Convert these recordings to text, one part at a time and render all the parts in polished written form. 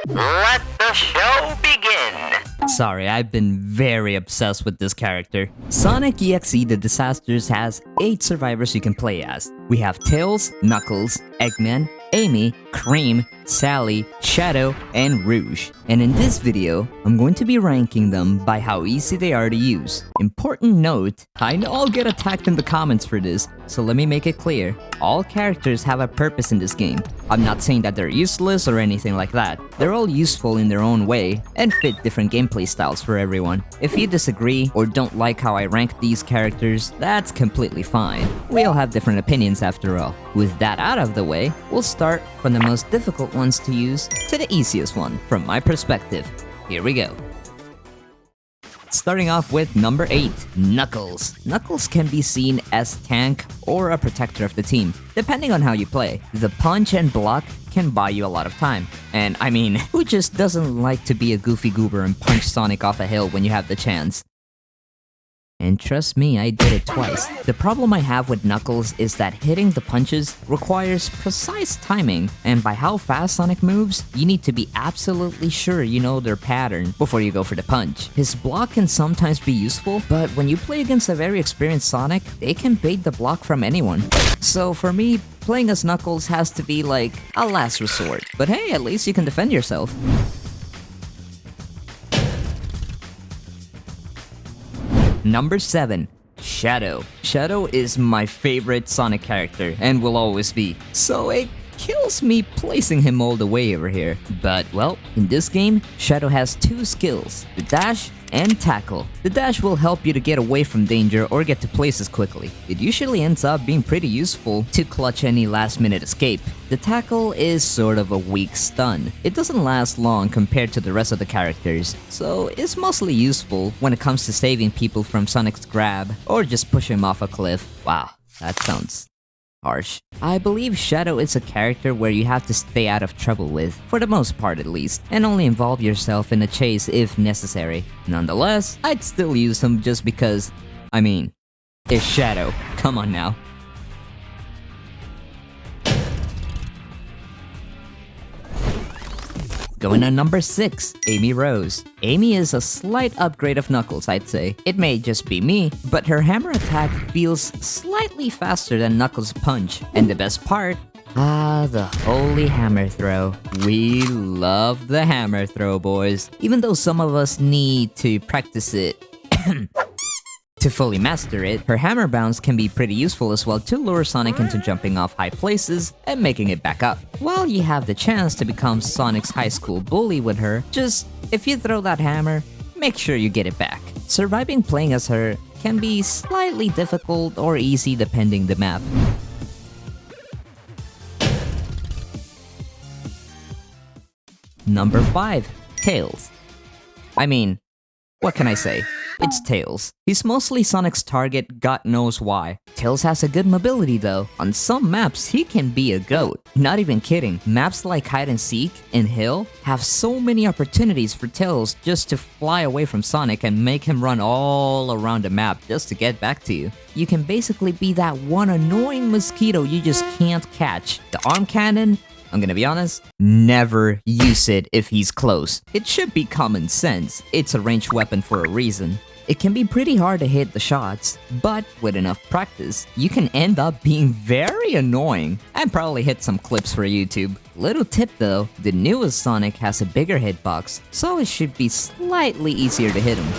Let the show begin! Sorry, I've been very obsessed with this character. Sonic.EXE The Disasters has 8 survivors you can play as. We have Tails, Knuckles, Eggman, Amy, Cream, Sally, Shadow, and Rouge. And in this video, I'm going to be ranking them by how easy they are to use. Important note, I know I'll get attacked in the comments for this, so let me make it clear. All characters have a purpose in this game. I'm not saying that they're useless or anything like that. They're all useful in their own way and fit different gameplay styles for everyone. If you disagree or don't like how I rank these characters, that's completely fine. We all have different opinions after all. With that out of the way, we'll start from the most difficult ones to use to the easiest one from my perspective. Here we go. Starting off with number 8, Knuckles. Knuckles can be seen as tank or a protector of the team, depending on how you play. The punch and block can buy you a lot of time. And I mean, who just doesn't like to be a goofy goober and punch Sonic off a hill when you have the chance? And trust me, I did it twice. The problem I have with Knuckles is that hitting the punches requires precise timing, and by how fast Sonic moves, you need to be absolutely sure you know their pattern before you go for the punch. His block can sometimes be useful, but when you play against a very experienced Sonic, they can bait the block from anyone. So for me, playing as Knuckles has to be like a last resort. But hey, at least you can defend yourself. Number 7, Shadow. Shadow is my favorite Sonic character and will always be, so it kills me placing him all the way over here. But well, in this game, Shadow has 2 skills, the dash and tackle. The dash will help you to get away from danger or get to places quickly. It usually ends up being pretty useful to clutch any last-minute escape. The tackle is sort of a weak stun. It doesn't last long compared to the rest of the characters, so it's mostly useful when it comes to saving people from Sonic's grab or just pushing him off a cliff. Wow, that sounds harsh. I believe Shadow is a character where you have to stay out of trouble with, for the most part at least, and only involve yourself in a chase if necessary. Nonetheless, I'd still use him just because, I mean, it's Shadow. Come on now. Going on number 6, Amy Rose. Amy is a slight upgrade of Knuckles, I'd say. It may just be me, but her hammer attack feels slightly faster than Knuckles' punch. And the best part, the holy hammer throw. We love the hammer throw, boys. Even though some of us need to practice it to fully master it, her hammer bounce can be pretty useful as well to lure Sonic into jumping off high places and making it back up. While you have the chance to become Sonic's high school bully with her, just if you throw that hammer, make sure you get it back. Surviving playing as her can be slightly difficult or easy depending the map. Number 5, Tails. I mean, what can I say? It's Tails. He's mostly Sonic's target, God knows why. Tails has a good mobility though. On some maps, he can be a goat. Not even kidding. Maps like Hide and Seek and Hill have so many opportunities for Tails just to fly away from Sonic and make him run all around the map just to get back to you. You can basically be that one annoying mosquito you just can't catch. The arm cannon, I'm gonna be honest, never use it if he's close. It should be common sense. It's a ranged weapon for a reason. It can be pretty hard to hit the shots, but with enough practice, you can end up being very annoying and probably hit some clips for YouTube. Little tip though, the newest Sonic has a bigger hitbox, so it should be slightly easier to hit him.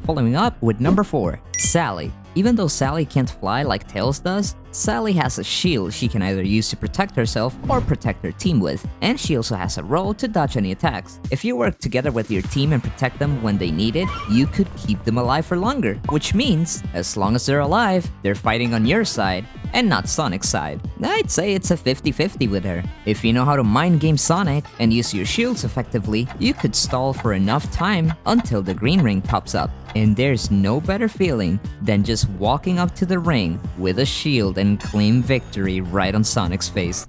Following up with number 4, Sally. Even though Sally can't fly like Tails does, Sally has a shield she can either use to protect herself or protect her team with, and she also has a roll to dodge any attacks. If you work together with your team and protect them when they need it, you could keep them alive for longer, which means, as long as they're alive, they're fighting on your side, and not Sonic's side. I'd say it's a 50-50 with her. If you know how to mind game Sonic and use your shields effectively, you could stall for enough time until the green ring pops up. And there's no better feeling than just walking up to the ring with a shield and claim victory right on Sonic's face.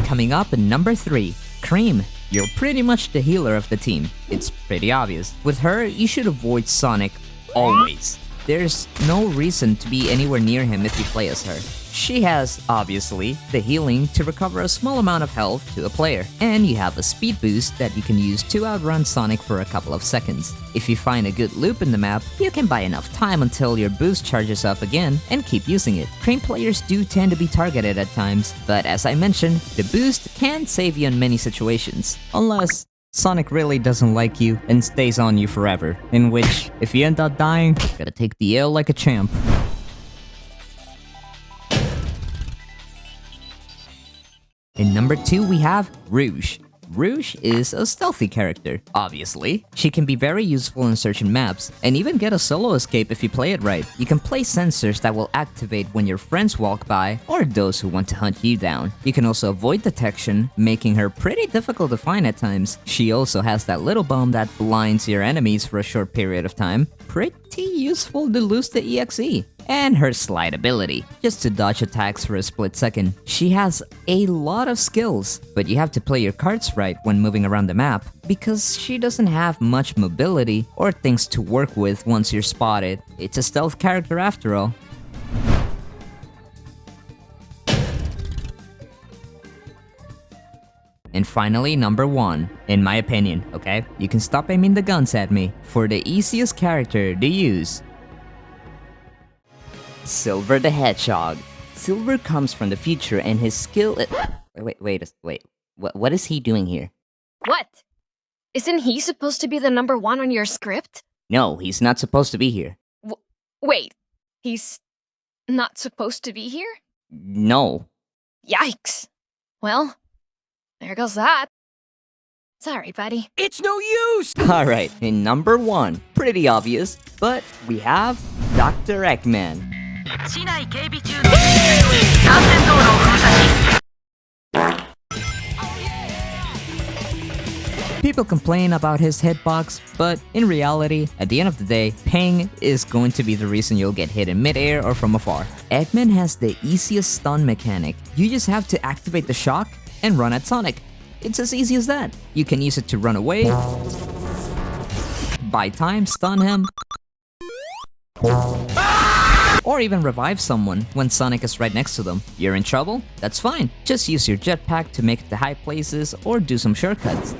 Coming up at number 3, Cream. you're pretty much the healer of the team. It's pretty obvious. With her, you should avoid Sonic always. There's no reason to be anywhere near him if you play as her. She has, obviously, the healing to recover a small amount of health to a player, and you have a speed boost that you can use to outrun Sonic for a couple of seconds. If you find a good loop in the map, you can buy enough time until your boost charges up again and keep using it. Trained players do tend to be targeted at times, but as I mentioned, the boost can save you in many situations, unless Sonic really doesn't like you and stays on you forever, in which, if you end up dying, you gotta take the L like a champ. In number 2, we have Rouge. Rouge is a stealthy character, obviously. She can be very useful in certain maps, and even get a solo escape if you play it right. You can place sensors that will activate when your friends walk by, or those who want to hunt you down. You can also avoid detection, making her pretty difficult to find at times. She also has that little bomb that blinds your enemies for a short period of time. Pretty useful to lose the EXE. And her slide ability, just to dodge attacks for a split second. She has a lot of skills, but you have to play your cards right when moving around the map, because she doesn't have much mobility or things to work with once you're spotted. It's a stealth character after all. And finally, number 1, in my opinion, okay? You can stop aiming the guns at me, for the easiest character to use. Silver the Hedgehog. Silver comes from the future and his skill Wait. What is he doing here? What? Isn't he supposed to be the number 1 on your script? No, he's not supposed to be here. Wait, he's not supposed to be here? No. Yikes. Well, there goes that. Sorry, buddy. It's no use! Alright, in number 1, pretty obvious, but we have Dr. Eggman. People complain about his hitbox, but in reality, at the end of the day, ping is going to be the reason you'll get hit in midair or from afar. Eggman has the easiest stun mechanic. You just have to activate the shock and run at Sonic. It's as easy as that. You can use it to run away, buy time, stun him, or even revive someone when Sonic is right next to them. You're in trouble? That's fine. Just use your jetpack to make it to high places or do some shortcuts.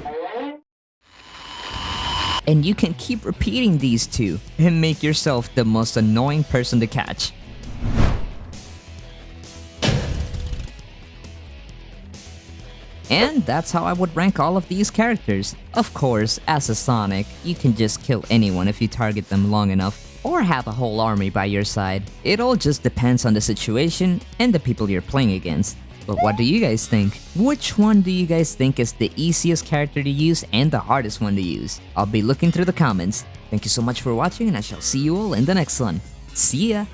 And you can keep repeating these two and make yourself the most annoying person to catch. And that's how I would rank all of these characters. Of course, as a Sonic, you can just kill anyone if you target them long enough, or have a whole army by your side. It all just depends on the situation and the people you're playing against. But what do you guys think? Which one do you guys think is the easiest character to use and the hardest one to use? I'll be looking through the comments. Thank you so much for watching, and I shall see you all in the next one. See ya!